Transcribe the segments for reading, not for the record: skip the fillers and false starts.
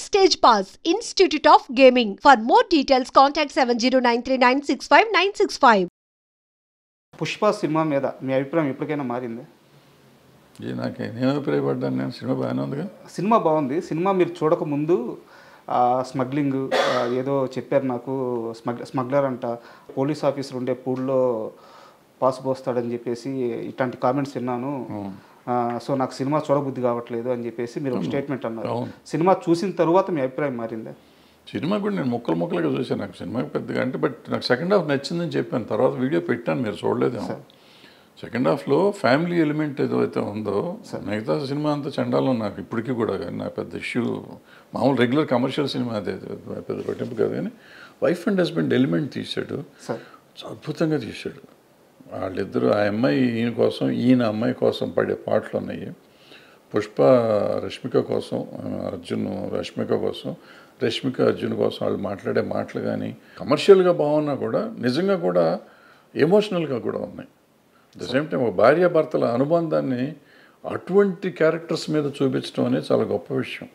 Backstage Pass, Institute of Gaming. For more details, contact 70939659659. Pushpa cinema మీద మీ అభిప్రాయం ఎప్పటికైనా మారింది? నాకేం అభిప్రాయపడ్డాను నేను. సినిమా బాగానే ఉందిగా. సినిమా బాగుంది. సినిమా మీరు చూడకముందు స్మగ్లింగ్ ఏదో చెప్పారు నాకు, స్మగ్లర్ అంట, పోలీస్ ఆఫీసర్ ఉండే పూల్లో పాస్ పోస్తాడని చెప్పేసి ఇట్లాంటి కామెంట్స్ విన్నాను. సో నాకు సినిమా చూడబుద్ధి కావట్లేదు అని చెప్పేసి మీరు ఒక స్టేట్మెంట్ అన్నారు. సినిమా చూసిన తర్వాత మీ అభిప్రాయం మారిందా? సినిమా కూడా నేను ముక్కలుగా చూసాను. నాకు సినిమా పెద్దగా అంటే బట్ నాకు సెకండ్ హాఫ్ నచ్చిందని చెప్పాను. తర్వాత వీడియో పెట్టాను, మీరు చూడలేదేమో. సెకండ్ హాఫ్లో ఫ్యామిలీ ఎలిమెంట్ ఏదైతే ఉందో, మిగతా సినిమా అంతా చండాలం నాకు ఇప్పటికీ కూడా. కానీ నా పెద్ద ఇష్యూ మామూలు రెగ్యులర్ కమర్షియల్ సినిమా అదే పెద్ద పట్టింపు కాదు. కానీ వైఫ్ అండ్ హస్బెండ్ ఎలిమెంట్ తీశాడు, అద్భుతంగా తీశాడు. వాళ్ళిద్దరూ ఆ అమ్మాయి ఈయన కోసం, ఈయన అమ్మాయి కోసం పడే పాటలు ఉన్నాయి. పుష్ప రష్మిక కోసం, అర్జున్ రష్మిక కోసం, రష్మిక అర్జున్ కోసం వాళ్ళు మాట్లాడే మాటలు కానీ కమర్షియల్గా బాగున్నా కూడా నిజంగా కూడా ఎమోషనల్గా కూడా ఉన్నాయి. అట్ ద సేమ్ టైం ఒక భార్యాభర్తల అనుబంధాన్ని అటువంటి క్యారెక్టర్స్ మీద చూపించడం అనేది చాలా గొప్ప విషయం.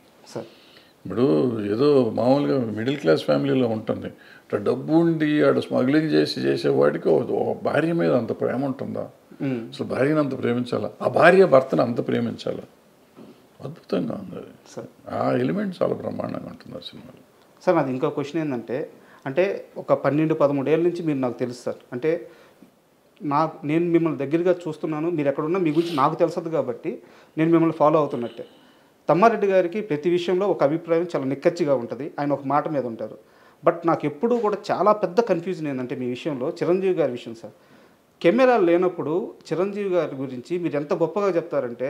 ఇప్పుడు ఏదో మామూలుగా మిడిల్ క్లాస్ ఫ్యామిలీలో ఉంటుంది, ఇట్లా డబ్బు ఉండి ఆడ స్మగ్లింగ్ చేసేవాడికి ఒక భార్య మీద అంత ప్రేమ ఉంటుందా? అసలు భార్యను అంత ప్రేమించాలా? ఆ భార్య భర్తను అంత ప్రేమించాలా? అద్భుతంగా ఉంది అది. ఆ ఎలిమెంట్ చాలా బ్రహ్మాండంగా ఉంటుంది ఆ సినిమాలో. సార్ నాది ఇంకో క్వశ్చన్ ఏంటంటే, అంటే ఒక 12-13 ఏళ్ళ నుంచి మీరు నాకు తెలుసు సార్. అంటే నేను మిమ్మల్ని దగ్గరగా చూస్తున్నాను, మీరు ఎక్కడున్నా మీ గురించి నాకు తెలుస్తుంది కాబట్టి నేను మిమ్మల్ని ఫాలో అవుతున్నట్టే. తమ్మారెడ్డి గారికి ప్రతి విషయంలో ఒక అభిప్రాయం చాలా నిక్కచ్చిగా ఉంటుంది, ఆయన ఒక మాట మీద ఉంటారు. బట్ నాకు ఎప్పుడూ కూడా చాలా పెద్ద కన్ఫ్యూజన్ ఏంటంటే మీ విషయంలో, చిరంజీవి గారి విషయం సార్. కెమెరా లేనప్పుడు చిరంజీవి గారి గురించి మీరు ఎంత గొప్పగా చెప్తారంటే,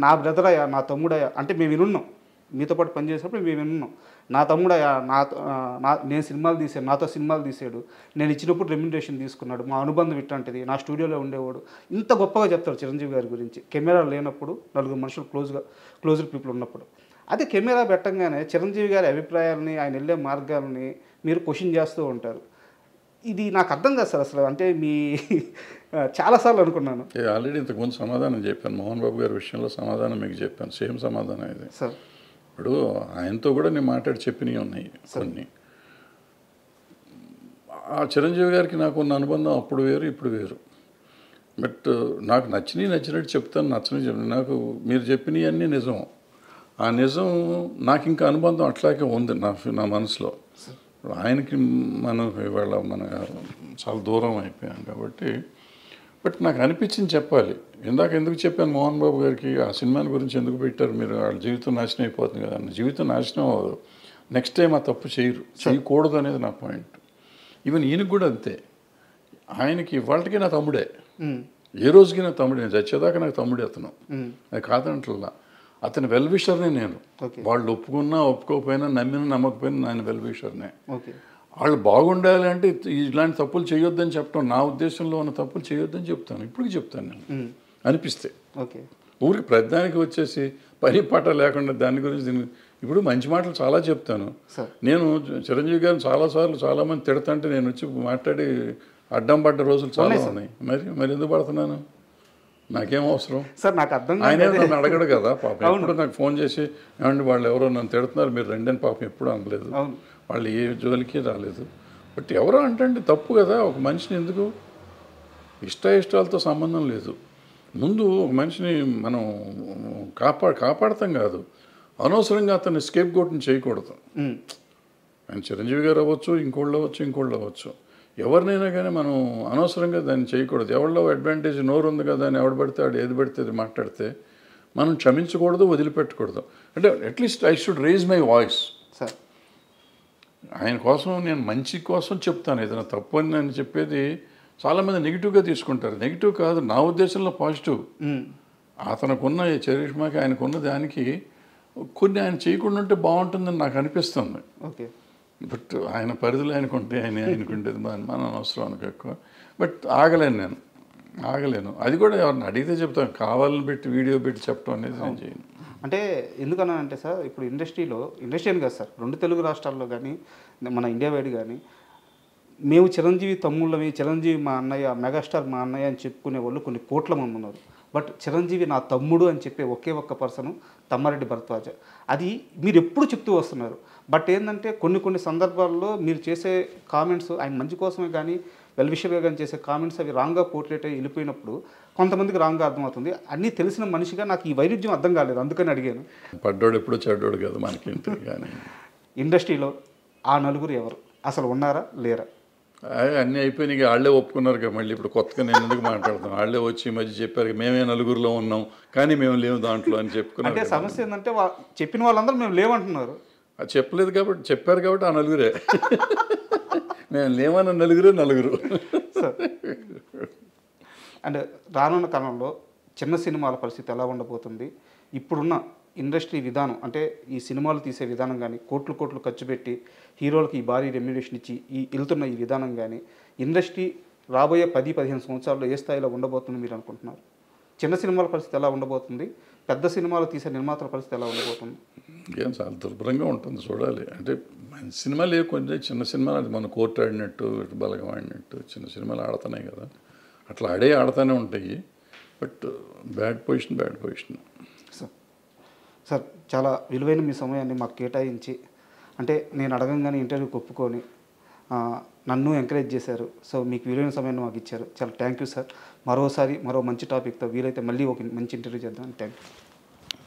నా బ్రదరయ్యా, నా తమ్ముడయ్యా, అంటే మేము వినున్నాం, మీతో పాటు పనిచేసినప్పుడు మేము వినున్నాం, నా తమ్ముడయ్యా, నేను సినిమాలు తీసాను, నాతో సినిమాలు తీసాడు, నేను ఇచ్చినప్పుడు రెమ్యునరేషన్ తీసుకున్నాడు, మా అనుబంధం ఇట్లాంటిది, నా స్టూడియోలో ఉండేవాడు, ఇంత గొప్పగా చెప్తారు చిరంజీవి గారి గురించి. కెమెరా లేనప్పుడు, నలుగురు మనుషులు క్లోజ్డ్ పీపుల్ ఉన్నప్పుడు. అదే కెమెరా పెట్టంగానే చిరంజీవి గారి అభిప్రాయాలని, ఆయన వెళ్ళే మార్గాలని మీరు క్వశ్చన్ చేస్తూ ఉంటారు. ఇది నాకు అర్థం కాదు సార్ అసలు. అంటే మీ చాలాసార్లు అనుకున్నాను. ఆల్రెడీ ఇంతకుముందు సమాధానం చెప్పాను, మోహన్ బాబు గారి విషయంలో సమాధానం మీకు చెప్పాను, సేమ్ సమాధానం ఇది సార్. ఇప్పుడు ఆయనతో కూడా నేను మాట్లాడి చెప్పినవి ఉన్నాయి కొన్ని. ఆ చిరంజీవి గారికి నాకు ఉన్న అనుబంధం అప్పుడు వేరు, ఇప్పుడు వేరు. బట్ నాకు నచ్చినట్టు చెప్తాను, నాకు మీరు చెప్పినవి అన్నీ నిజం. ఆ నిజం నాకు ఇంకా అనుబంధం అట్లాగే ఉంది నా మనసులో. ఆయనకి మనం ఇవాళ చాలా దూరం అయిపోయాం కాబట్టి. బట్ నాకు అనిపించింది చెప్పాలి. ఎందుకు చెప్పాను మోహన్ బాబు గారికి ఆ సినిమాని గురించి ఎందుకు పెట్టారు మీరు, వాళ్ళ జీవితం నాశనం అయిపోతుంది కదా. జీవితం నాశనం అవ్వదు, నెక్స్ట్ టైం ఆ తప్పు చేయకూడదు అనేది నా పాయింట్. ఈవెన్ ఈయనకు కూడా అంతే. ఆయనకి ఇవాళకి నా తమ్ముడే, ఏ రోజుకి నా తమ్ముడే, నేను చచ్చేదాకా నాకు తమ్ముడే అతను, అది కాదంటల్లా. అతని వెల్ విషర్నే నేను. వాళ్ళు ఒప్పుకున్నా ఒప్పుకోకపోయినా, నమ్మినా నమ్మకపోయినా నేను వెల్ విషర్నే. వాళ్ళు బాగుండాలి అంటే ఇలాంటి తప్పులు చేయొద్దని చెప్పడం, నా ఉద్దేశంలో ఉన్న తప్పులు చేయొద్దని చెప్తాను, ఇప్పటికి చెప్తాను నేను అనిపిస్తే. ఊరికి ప్రతిదానికి వచ్చేసి పని పాట లేకుండా దాని గురించి ఇప్పుడు మంచి మాటలు చాలా చెప్తాను నేను. చిరంజీవి గారిని చాలాసార్లు చాలామంది తిడతంటే నేను వచ్చి మాట్లాడి అడ్డం పడ్డ రోజులు చాలా ఉన్నాయి. మరి ఎందుకు పడుతున్నాను? నాకేం అవసరం సార్? నాకు అర్థం ఆయన నన్ను అడగడు కదా పాపం. ఎప్పుడు నాకు ఫోన్ చేసి ఏమంటే వాళ్ళు ఎవరో నన్ను తిడుతున్నారు మీరు రెండని పాపం ఎప్పుడు అనలేదు, వాళ్ళు ఏ జోలికి రాలేదు. బట్ ఎవరో అంటే తప్పు కదా. ఒక మనిషిని ఎందుకు ఇష్టాలతో సంబంధం లేదు. ముందు ఒక మనిషిని మనం కాపాడతాం కాదు, అనవసరంగా అతన్ని స్కేప్ గోట్ని చేయకూడదు. ఆయన చిరంజీవి గారు అవ్వచ్చు, ఇంకోళ్ళు అవ్వచ్చు, ఎవరినైనా కానీ మనం అనవసరంగా దాన్ని చేయకూడదు. ఎవరిలో అడ్వాంటేజ్ నోరు ఉంది కదా అని ఎవడు పడితే ఆడు ఏది పడితే అది మాట్లాడితే మనం క్షమించకూడదు, వదిలిపెట్టకూడదు. అంటే at least I should raise my voice. ఆయన కోసం నేను మంచి కోసం చెప్తాను. ఏదైనా తప్పు అని నేను చెప్పేది చాలామంది నెగిటివ్గా తీసుకుంటారు. నెగిటివ్ కాదు, నా ఉద్దేశంలో పాజిటివ్. అతనుకున్న చరిష్మాకి ఆయనకున్న దానికి కొన్ని ఆయన చేయకుండా ఉంటే బాగుంటుందని నాకు అనిపిస్తుంది. బట్ ఆయన పరిధిలో ఆయనకుంటే ఆయనకుంటేది మనం అవసరం అనుకో ఎక్కువ. బట్ ఆగలేను. అది కూడా ఎవరిని అడిగితే చెప్తాను, కావాలని పెట్టి వీడియో పెట్టి చెప్పడం అనేది నేను చేయను. అంటే ఎందుకన్నానంటే సార్, ఇప్పుడు ఇండస్ట్రీ అని కాదు సార్, 2 తెలుగు రాష్ట్రాల్లో కానీ మన ఇండియా వైడ్ కానీ మేము చిరంజీవి తమ్ముళ్ళవి, చిరంజీవి మా అన్నయ్య, మెగాస్టార్ మా అన్నయ్య అని చెప్పుకునే వాళ్ళు కొన్ని కోట్ల మంది ఉన్నారు. బట్ చిరంజీవి నా తమ్ముడు అని చెప్పే ఒకే ఒక్క పర్సన్ తమ్మారెడ్డి భరద్వాజ. అది మీరు ఎప్పుడు చెప్తూ వస్తున్నారు. బట్ ఏంటంటే కొన్ని సందర్భాల్లో మీరు చేసే కామెంట్స్ ఆయన మంచి కోసమే కానీ వెల్ విషర్గా కానీ చేసే కామెంట్స్ అవి రాంగ్గా పోర్ట్రేట్ అయ్యి వెళ్ళిపోయినప్పుడు కొంతమందికి రాంగ్గా అర్థమవుతుంది. అన్నీ తెలిసిన మనిషిగా నాకు ఈ వైరుధ్యం అర్థం కాలేదు, అందుకని అడిగాను. పడ్డోడు ఎప్పుడు చెడ్డోడు కదా మనకి. కానీ ఇండస్ట్రీలో ఆ నలుగురు ఎవరు అసలు ఉన్నారా లేరా? అన్నీ అయిపోయినాయి, వాళ్ళే ఒప్పుకున్నారు కదా. మళ్ళీ ఇప్పుడు కొత్తగా నేను ఎందుకు మాట్లాడతాను, వాళ్ళే వచ్చి ఈ మధ్య చెప్పారు మేమే నలుగురిలో ఉన్నాం కానీ మేము లేవు దాంట్లో అని చెప్పుకున్నారు. అంటే సమస్య ఏంటంటే చెప్పిన వాళ్ళందరూ మేము లేవంటున్నారు. అది చెప్పలేదు కాబట్టి, చెప్పారు కాబట్టి ఆ నలుగురే. మేము లేవన్న నలుగురు. సార్ అండ్ రానున్న కాలంలో చిన్న సినిమాల పరిస్థితి ఎలా ఉండబోతుంది? ఇప్పుడున్న ఇండస్ట్రీ విధానం అంటే ఈ సినిమాలు తీసే విధానం కానీ కోట్లు ఖర్చు పెట్టి హీరోలకి ఈ భారీ రెమ్యునరేషన్ ఇచ్చి వెళ్తున్న ఈ విధానం కానీ ఇండస్ట్రీ రాబోయే 10-15 సంవత్సరాల్లో ఏ స్థాయిలో ఉండబోతుంది మీరు అనుకుంటున్నారు? చిన్న సినిమాల పరిస్థితి ఎలా ఉండబోతుంది? పెద్ద సినిమాలు తీసే నిర్మాతల పరిస్థితి ఎలా ఉండబోతుంది? ఏం చాలా దుర్భరంగా ఉంటుంది, చూడాలి. అంటే మంచి సినిమాలు కొంచెం చిన్న సినిమాలు అది మన కోర్టు ఆడినట్టు బలగం ఆడినట్టు చిన్న సినిమాలు ఆడుతున్నాయి కదా, అట్లా ఆడుతూనే ఉంటాయి. But bad position. సార్ చాలా విలువైన మీ సమయాన్ని మాకు కేటాయించి అంటే నేను అడగంగానే ఇంటర్వ్యూకి ఒప్పుకొని నన్ను ఎంకరేజ్ చేశారు. సో మీకు విలువైన సమయాన్ని మాకు ఇచ్చారు. చాలా థ్యాంక్ యూ సార్. మరో మంచి టాపిక్తో వీలైతే మళ్ళీ ఒక మంచి ఇంటర్వ్యూ చేద్దాం. Thank you.